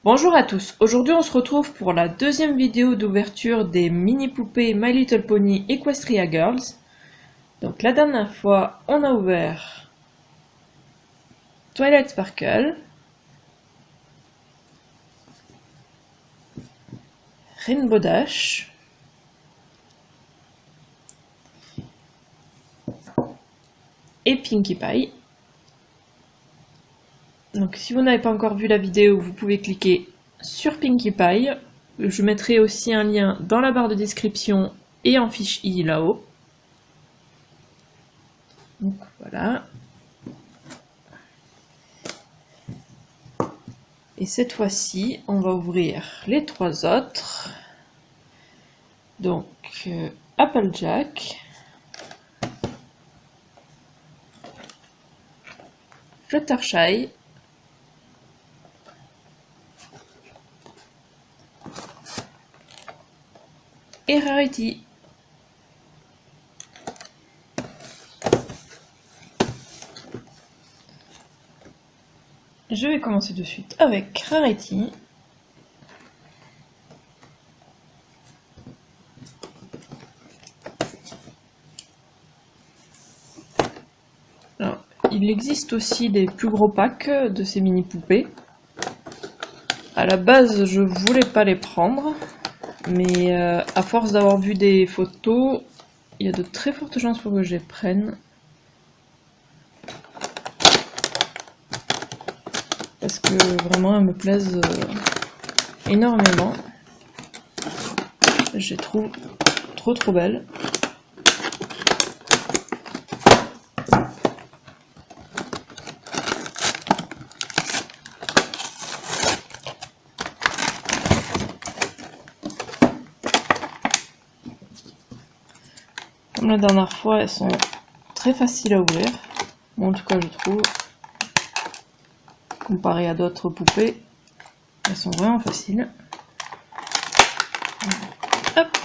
Bonjour à tous, aujourd'hui on se retrouve pour la deuxième vidéo d'ouverture des mini-poupées My Little Pony Equestria Girls. Donc la dernière fois on a ouvert Twilight Sparkle, Rainbow Dash, et Pinkie Pie. Donc si vous n'avez pas encore vu la vidéo, vous pouvez cliquer sur Pinkie Pie. Je mettrai aussi un lien dans la barre de description et en fiche i là-haut. Donc voilà. Et cette fois-ci, on va ouvrir les trois autres. Donc Applejack, Fluttershy, et Rarity. Je vais commencer de suite avec Rarity. Alors, il existe aussi des plus gros packs de ces mini poupées. À la base, je voulais pas les prendre. Mais à force d'avoir vu des photos, il y a de très fortes chances pour que je les prenne. Parce que vraiment elles me plaisent énormément. Je les trouve trop belles. Comme la dernière fois, elles sont très faciles à ouvrir. Bon, en tout cas, je trouve. Comparé à d'autres poupées, elles sont vraiment faciles. Hop.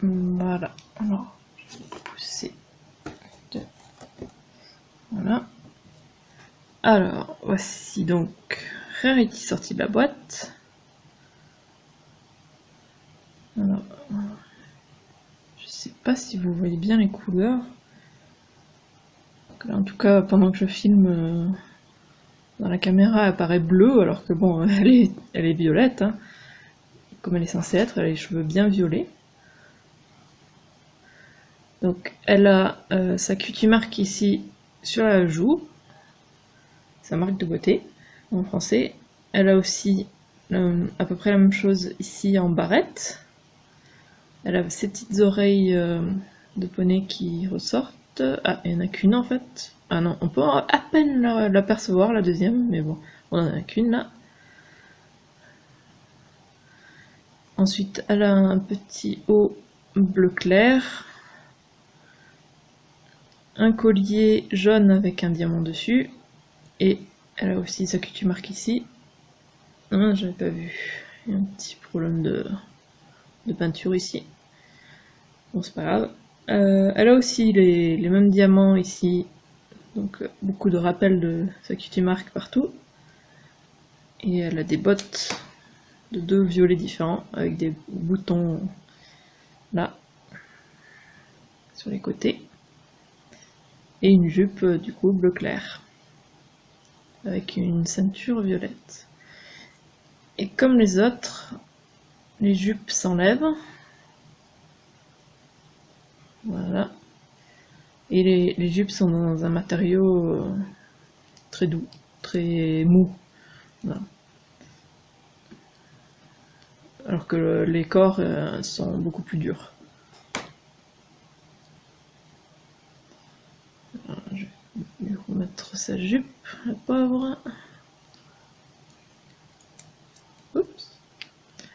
Voilà. Alors, je vais pousser. Voilà. Alors, voici donc Rarity sortie de la boîte. Alors, je sais pas si vous voyez bien les couleurs. En tout cas, pendant que je filme dans la caméra, elle paraît bleue, alors que bon, elle est violette. Hein. Comme elle est censée être, elle a les cheveux bien violets. Donc, elle a sa cutie marque ici sur la joue. Sa marque de beauté en français. Elle a aussi à peu près la même chose ici en barrette. Elle a ses petites oreilles de poney qui ressortent. Ah, il n'y en a qu'une en fait. Ah non, on peut à peine l'apercevoir la deuxième, mais bon, on en a qu'une là. Ensuite, elle a un petit haut bleu clair. Un collier jaune avec un diamant dessus. Et elle a aussi sa cutie marque ici. Ah, j'avais pas vu. Il y a un petit problème de peinture ici. Bon, c'est pas grave. Elle a aussi les mêmes diamants ici. Donc beaucoup de rappels de sa cutie marque partout. Et elle a des bottes de deux violets différents avec des boutons là sur les côtés. Et une jupe du coup bleu clair. Avec une ceinture violette. Et comme les autres, les jupes s'enlèvent. Voilà. Et les jupes sont dans un matériau très doux, très mou. Voilà. Alors que les corps sont beaucoup plus durs. Alors, je vais remettre sa jupe, la pauvre. Oups.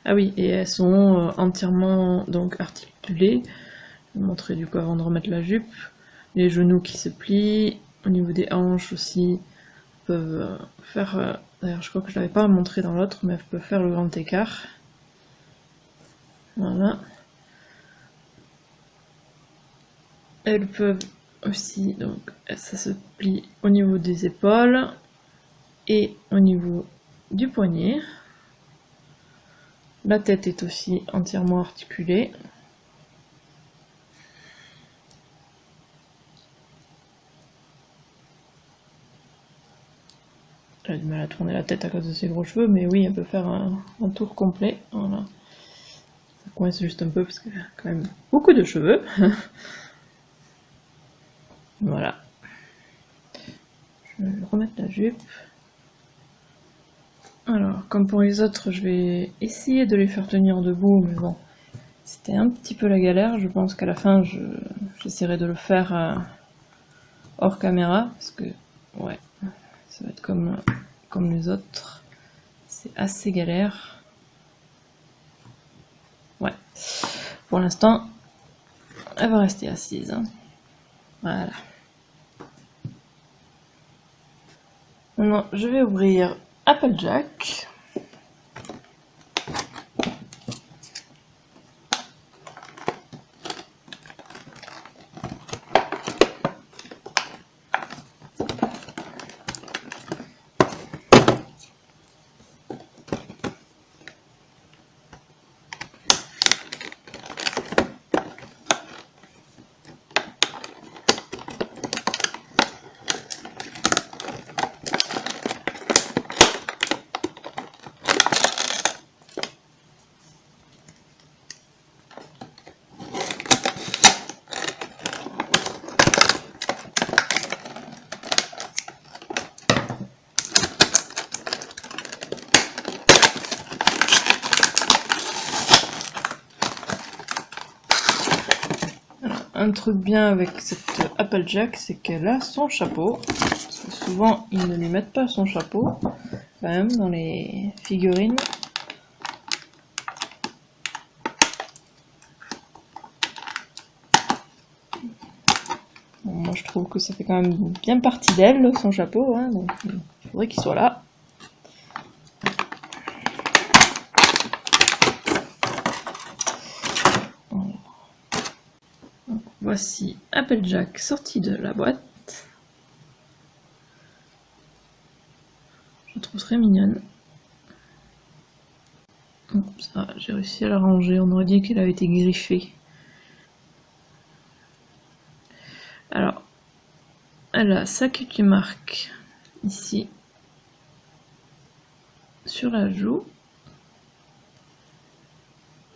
Ah oui, et elles sont entièrement donc articulées. Je vais montrer du coup avant de remettre la jupe. Les genoux qui se plient, au niveau des hanches aussi, peuvent faire... D'ailleurs je crois que je ne l'avais pas montré dans l'autre, mais elles peuvent faire le grand écart. Voilà. Elles peuvent aussi, donc ça se plie au niveau des épaules et au niveau du poignet. La tête est aussi entièrement articulée. J'ai du mal à tourner la tête à cause de ses gros cheveux, mais oui, elle peut faire un tour complet. Voilà. Ça coince juste un peu parce qu'elle a quand même beaucoup de cheveux. Voilà. Je vais remettre la jupe. Alors, comme pour les autres, je vais essayer de les faire tenir debout, mais bon, c'était un petit peu la galère. Je pense qu'à la fin, j'essaierai de le faire hors caméra, parce que, ouais, ça va être comme les autres. C'est assez galère. Ouais. Pour l'instant, elle va rester assise. Hein. Voilà. Maintenant, je vais ouvrir Applejack. Un truc bien avec cette Applejack, c'est qu'elle a son chapeau. Parce que souvent, ils ne lui mettent pas son chapeau, quand même, dans les figurines. Bon, moi, je trouve que ça fait quand même bien partie d'elle, son chapeau, hein, donc il faudrait qu'il soit là. Voici Applejack sorti de la boîte. Je la trouve très mignonne. Ça, j'ai réussi à la ranger. On aurait dit qu'elle avait été griffée. Alors, elle a sa cutie marque ici sur la joue.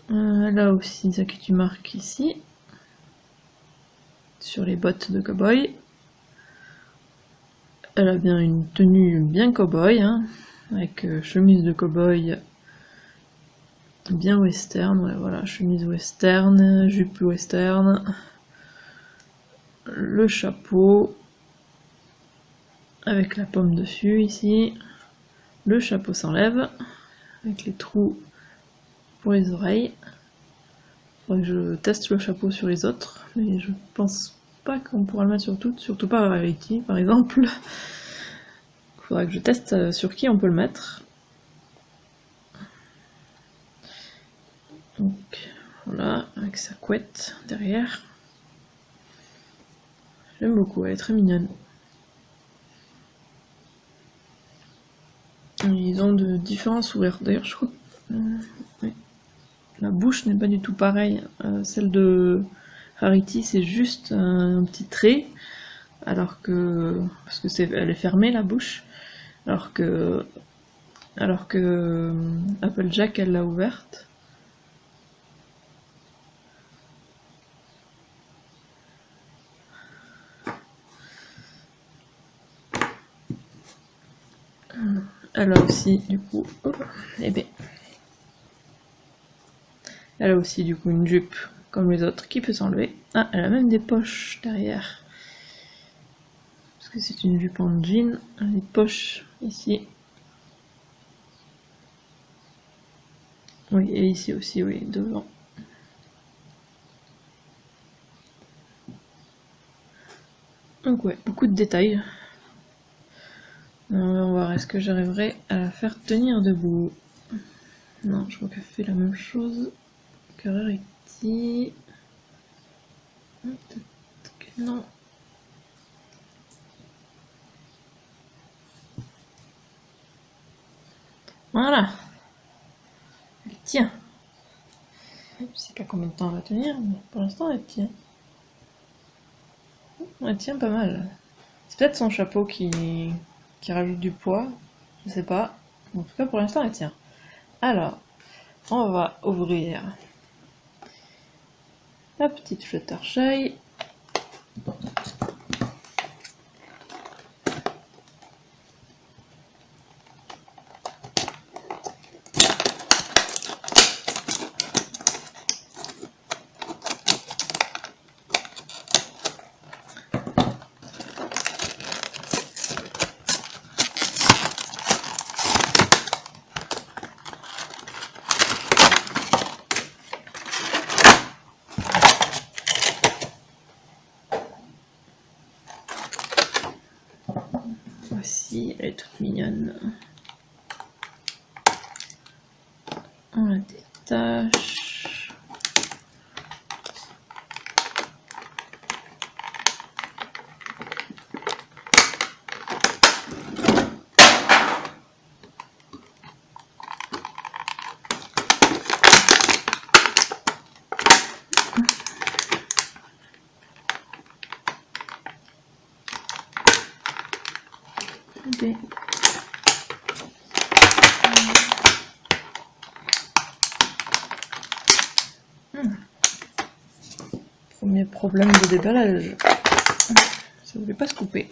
Elle a aussi sa cutie marque ici sur les bottes de cow-boy. Elle a bien une tenue bien cow-boy, hein, avec chemise de cow-boy bien western, ouais, voilà, chemise western, jupe western, le chapeau avec la pomme dessus ici, le chapeau s'enlève avec les trous pour les oreilles. Faudrait que je teste le chapeau sur les autres, mais je pense pas qu'on pourra le mettre sur toutes, surtout pas à Rarity par exemple. Faudra que je teste sur qui on peut le mettre. Donc voilà, avec sa couette derrière. J'aime beaucoup, elle est très mignonne. Ils ont de différents sourires. D'ailleurs, je crois que oui. La bouche n'est pas du tout pareille. Celle de Rarity, c'est juste un petit trait, alors que parce que elle est fermée la bouche, alors que Applejack, elle l'a ouverte. Elle a aussi du coup, elle a aussi du coup une jupe comme les autres qui peut s'enlever. Ah, elle a même des poches derrière. Parce que c'est une jupe en jean. Elle a des poches ici. Oui, et ici aussi, oui, devant. Donc ouais, beaucoup de détails. On va voir, est-ce que j'arriverai à la faire tenir debout? Non, je crois qu'elle fait la même chose. marqueur erecti. Peut-être que non. Voilà. Elle tient. Je sais pas combien de temps elle va tenir, mais pour l'instant elle tient. Elle tient pas mal. C'est peut-être son chapeau qui rajoute du poids. Je sais pas. En tout cas pour l'instant elle tient. Alors, on va ouvrir la petite Fluttershy. Voici, elle est toute mignonne. On la détache. Okay. Premier problème de déballage. Ça voulait pas se couper.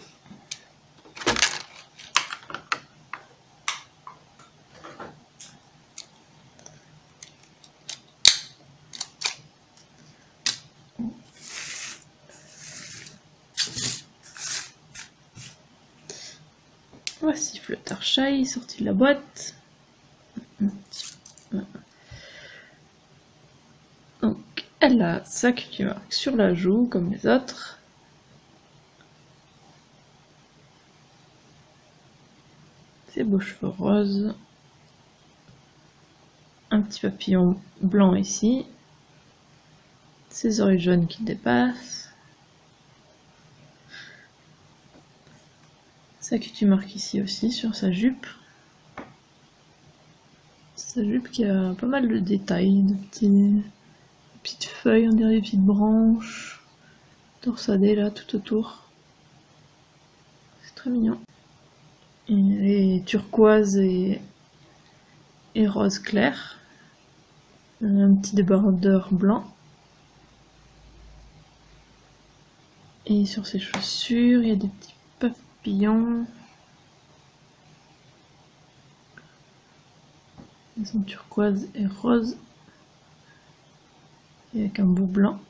Voici Fluttershy sorti de la boîte. Donc, elle a sa cutie marque sur la joue comme les autres. Ses beaux cheveux roses. Un petit papillon blanc ici. Ses oreilles jaunes qui dépassent. Sa cutie marque ici aussi sur sa jupe. Sa jupe qui a pas mal de détails, de petites feuilles, on dirait des petites branches, torsadées là tout autour. C'est très mignon. Et les turquoise et rose clair. Un petit débardeur blanc. Et sur ses chaussures, il y a des petits papillons. Ils sont turquoise et rose. Et avec un bout blanc.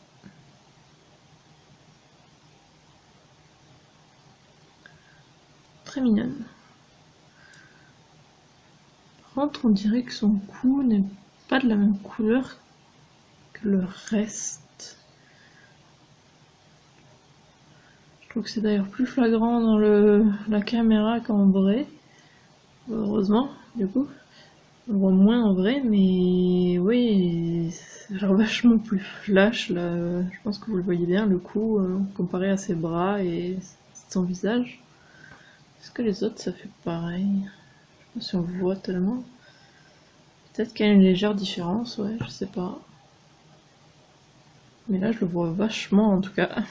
Très mignonne. Par contre, on dirait que son cou n'est pas de la même couleur que le reste. Je trouve que c'est d'ailleurs plus flagrant dans la caméra qu'en vrai. Heureusement, du coup. On voit moins en vrai, mais oui, c'est genre vachement plus flash là. Je pense que vous le voyez bien, le cou, comparé à ses bras et son visage. Est-ce que les autres ça fait pareil? Je sais pas si on le voit tellement. Peut-être qu'il y a une légère différence, ouais, je sais pas. Mais là je le vois vachement en tout cas.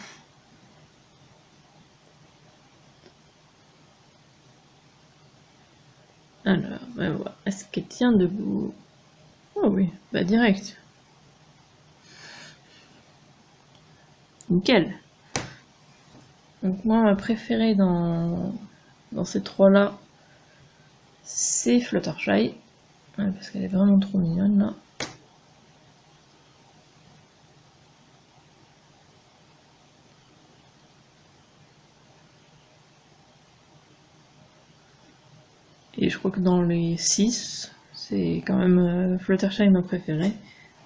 Alors, ben voilà. Est-ce qu'elle tient debout? Oh oui, bah direct. Nickel. Donc moi, ma préférée dans ces trois-là, c'est Fluttershy. Ouais, parce qu'elle est vraiment trop mignonne là. Et je crois que dans les 6, c'est quand même Fluttershy ma préférée.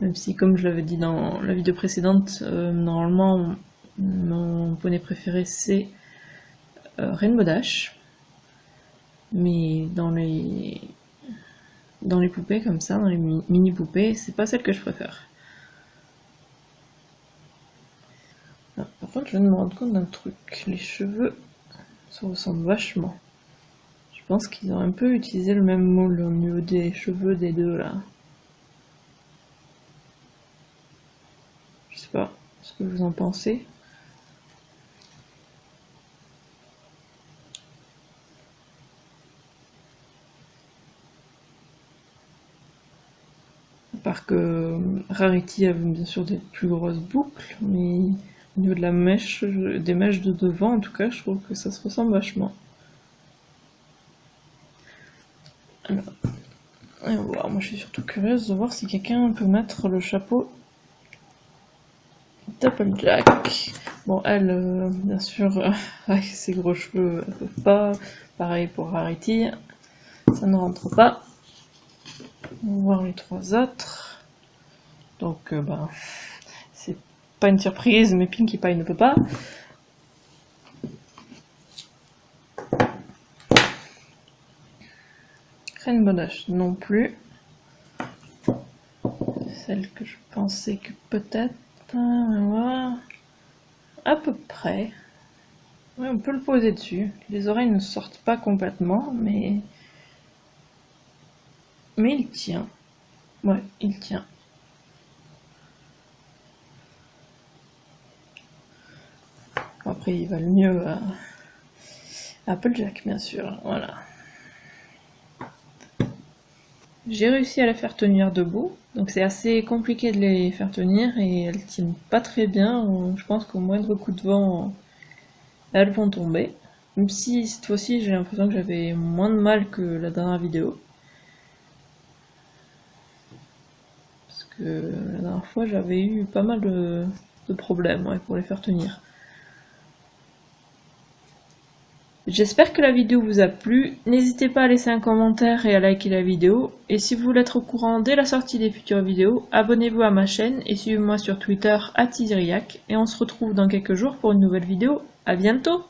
Même si, comme je l'avais dit dans la vidéo précédente, normalement, mon poney préféré c'est Rainbow Dash. Mais dans les poupées comme ça, dans les mini poupées, c'est pas celle que je préfère. Par contre, je viens de me rendre compte d'un truc. Les cheveux se ressemblent vachement. Je pense qu'ils ont un peu utilisé le même moule au niveau des cheveux des deux là. Je sais pas ce que vous en pensez. À part que Rarity avait bien sûr des plus grosses boucles, mais au niveau de la mèche, des mèches de devant en tout cas, je trouve que ça se ressemble vachement. Alors, moi je suis surtout curieuse de voir si quelqu'un peut mettre le chapeau d'Applejack. Bon, elle, bien sûr, avec ses gros cheveux, elle peut pas. Pareil pour Rarity, ça ne rentre pas. On va voir les trois autres. Donc, c'est pas une surprise, mais Pinkie Pie ne peut pas. Rainbow Dash non plus. Celle que je pensais que peut-être... On va voir. À peu près. Ouais, on peut le poser dessus. Les oreilles ne sortent pas complètement, mais il tient. Ouais, il tient. Après, il va le mieux à Applejack, bien sûr. Voilà. J'ai réussi à la faire tenir debout. Donc c'est assez compliqué de les faire tenir et elles tiennent pas très bien. Je pense qu'au moindre coup de vent, elles vont tomber. Même si cette fois-ci j'ai l'impression que j'avais moins de mal que la dernière vidéo. Parce que la dernière fois j'avais eu pas mal de problèmes pour les faire tenir. J'espère que la vidéo vous a plu, n'hésitez pas à laisser un commentaire et à liker la vidéo, et si vous voulez être au courant dès la sortie des futures vidéos, abonnez-vous à ma chaîne et suivez-moi sur Twitter @Iziriac, et on se retrouve dans quelques jours pour une nouvelle vidéo, à bientôt!